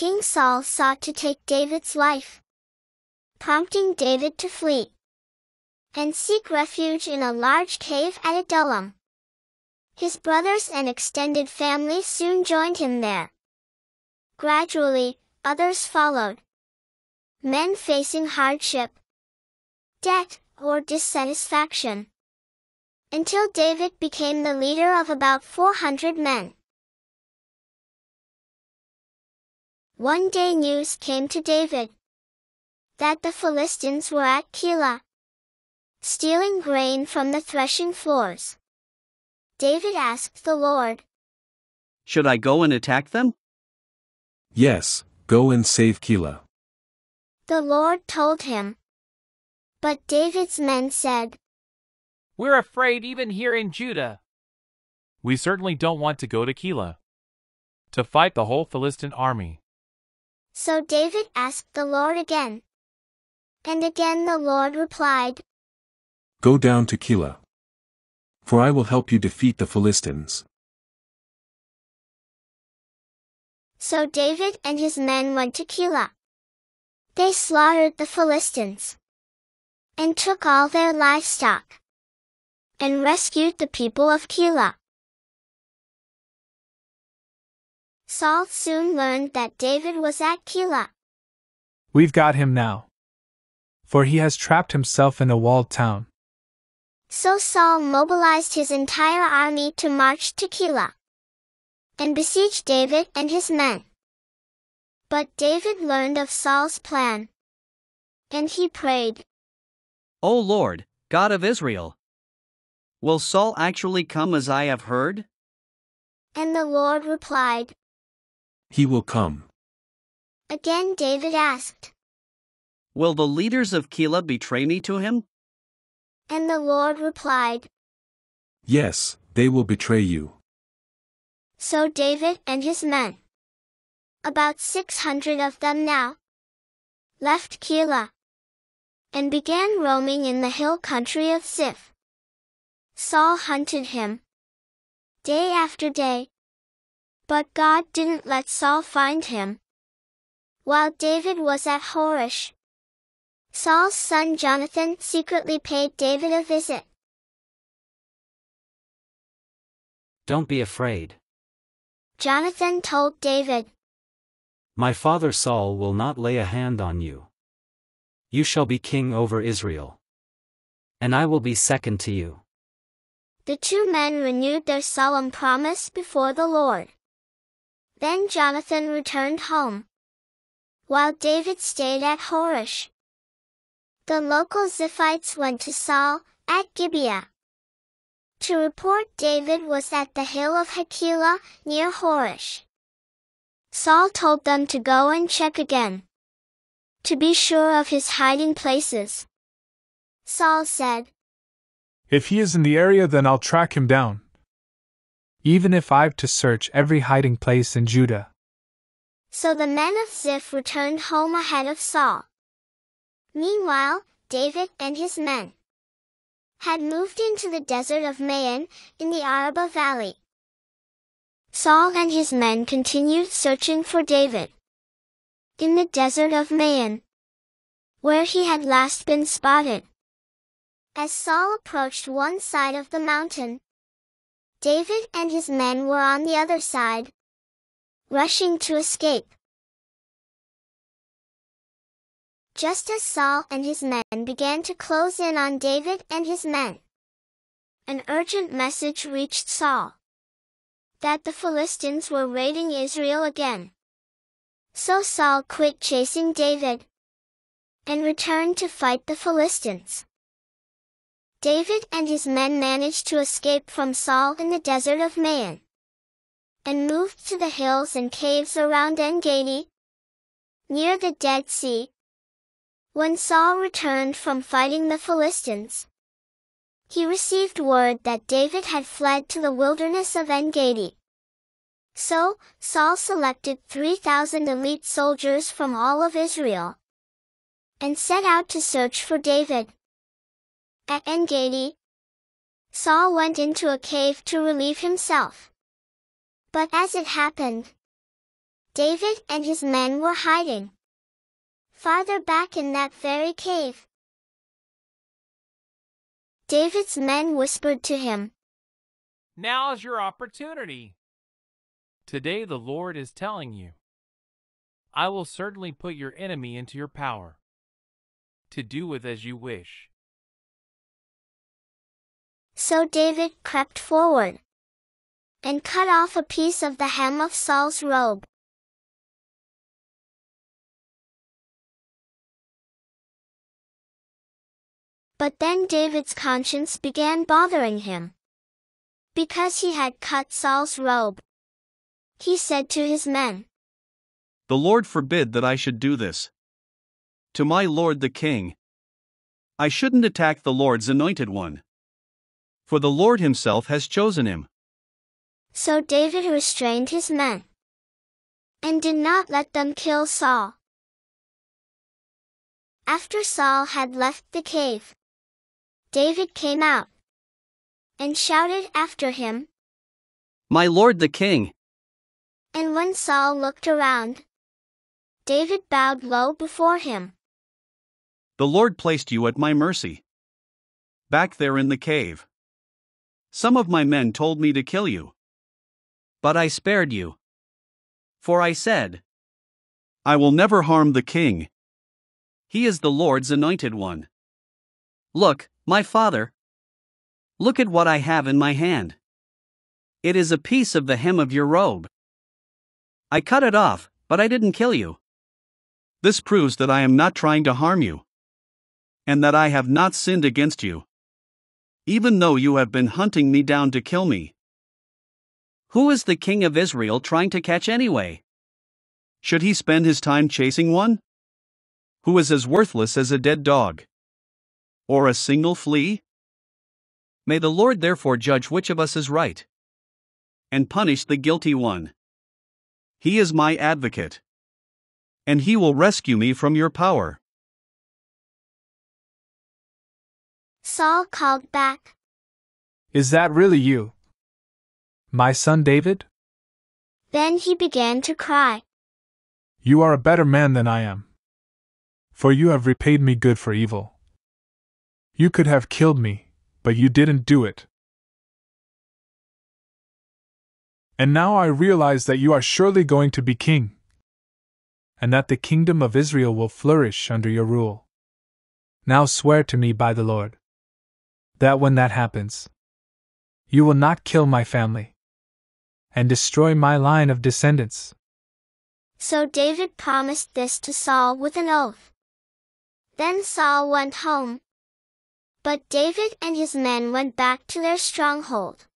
King Saul sought to take David's life, prompting David to flee and seek refuge in a large cave at Adullam. His brothers and extended family soon joined him there. Gradually, others followed. Men facing hardship, debt, or dissatisfaction, until David became the leader of about 400 men. One day news came to David that the Philistines were at Keilah, stealing grain from the threshing floors. David asked the Lord, "Should I go and attack them?" "Yes, go and save Keilah." The Lord told him. But David's men said, "We're afraid even here in Judah. We certainly don't want to go to Keilah to fight the whole Philistine army." So David asked the Lord again. And again the Lord replied, "Go down to Keilah, for I will help you defeat the Philistines." So David and his men went to Keilah. They slaughtered the Philistines and took all their livestock and rescued the people of Keilah. Saul soon learned that David was at Keilah. "We've got him now, for he has trapped himself in a walled town." So Saul mobilized his entire army to march to Keilah and besiege David and his men. But David learned of Saul's plan, and he prayed, "O Lord, God of Israel, will Saul actually come as I have heard?" And the Lord replied, "He will come." Again David asked, "Will the leaders of Keilah betray me to him?" And the Lord replied, "Yes, they will betray you." So David and his men, about 600 of them now, left Keilah and began roaming in the hill country of Ziph. Saul hunted him day after day, but God didn't let Saul find him. While David was at Horish, Saul's son Jonathan secretly paid David a visit. "Don't be afraid," Jonathan told David. "My father Saul will not lay a hand on you. You shall be king over Israel, and I will be second to you." The two men renewed their solemn promise before the Lord. Then Jonathan returned home, while David stayed at Horish. The local Ziphites went to Saul at Gibeah to report David was at the hill of Hakeilah near Horish. Saul told them to go and check again, to be sure of his hiding places. Saul said, "If he is in the area, then I'll track him down, even if I've to search every hiding place in Judah." So the men of Ziph returned home ahead of Saul. Meanwhile, David and his men had moved into the desert of Maon in the Arabah Valley. Saul and his men continued searching for David in the desert of Maon, where he had last been spotted. As Saul approached one side of the mountain, David and his men were on the other side, rushing to escape. Just as Saul and his men began to close in on David and his men, an urgent message reached Saul that the Philistines were raiding Israel again. So Saul quit chasing David and returned to fight the Philistines. David and his men managed to escape from Saul in the desert of Maon and moved to the hills and caves around En-gedi, near the Dead Sea. When Saul returned from fighting the Philistines, he received word that David had fled to the wilderness of En-gedi. So, Saul selected 3,000 elite soldiers from all of Israel and set out to search for David. At En-gedi, Saul went into a cave to relieve himself. But as it happened, David and his men were hiding farther back in that very cave. David's men whispered to him, "Now's your opportunity. Today the Lord is telling you, I will certainly put your enemy into your power, to do with as you wish." So David crept forward and cut off a piece of the hem of Saul's robe. But then David's conscience began bothering him, because he had cut Saul's robe. He said to his men, "The Lord forbid that I should do this to my lord the king. I shouldn't attack the Lord's anointed one, for the Lord himself has chosen him." So David restrained his men and did not let them kill Saul. After Saul had left the cave, David came out and shouted after him, "My lord the king." And when Saul looked around, David bowed low before him. "The Lord placed you at my mercy, back there in the cave. Some of my men told me to kill you, but I spared you. For I said, I will never harm the king. He is the Lord's anointed one. Look, my father. Look at what I have in my hand. It is a piece of the hem of your robe. I cut it off, but I didn't kill you. This proves that I am not trying to harm you, and that I have not sinned against you, even though you have been hunting me down to kill me. Who is the king of Israel trying to catch anyway? Should he spend his time chasing one who is as worthless as a dead dog, or a single flea? May the Lord therefore judge which of us is right, and punish the guilty one. He is my advocate, and he will rescue me from your power." Saul called back, Is that really you, my son David? Then he began to cry. You are a better man than I am, for you have repaid me good for evil. You could have killed me, but you didn't do it. And now I realize that you are surely going to be king, and that the kingdom of Israel will flourish under your rule. Now swear to me by the Lord that when that happens, you will not kill my family and destroy my line of descendants. So David promised this to Saul with an oath. Then Saul went home, but David and his men went back to their stronghold.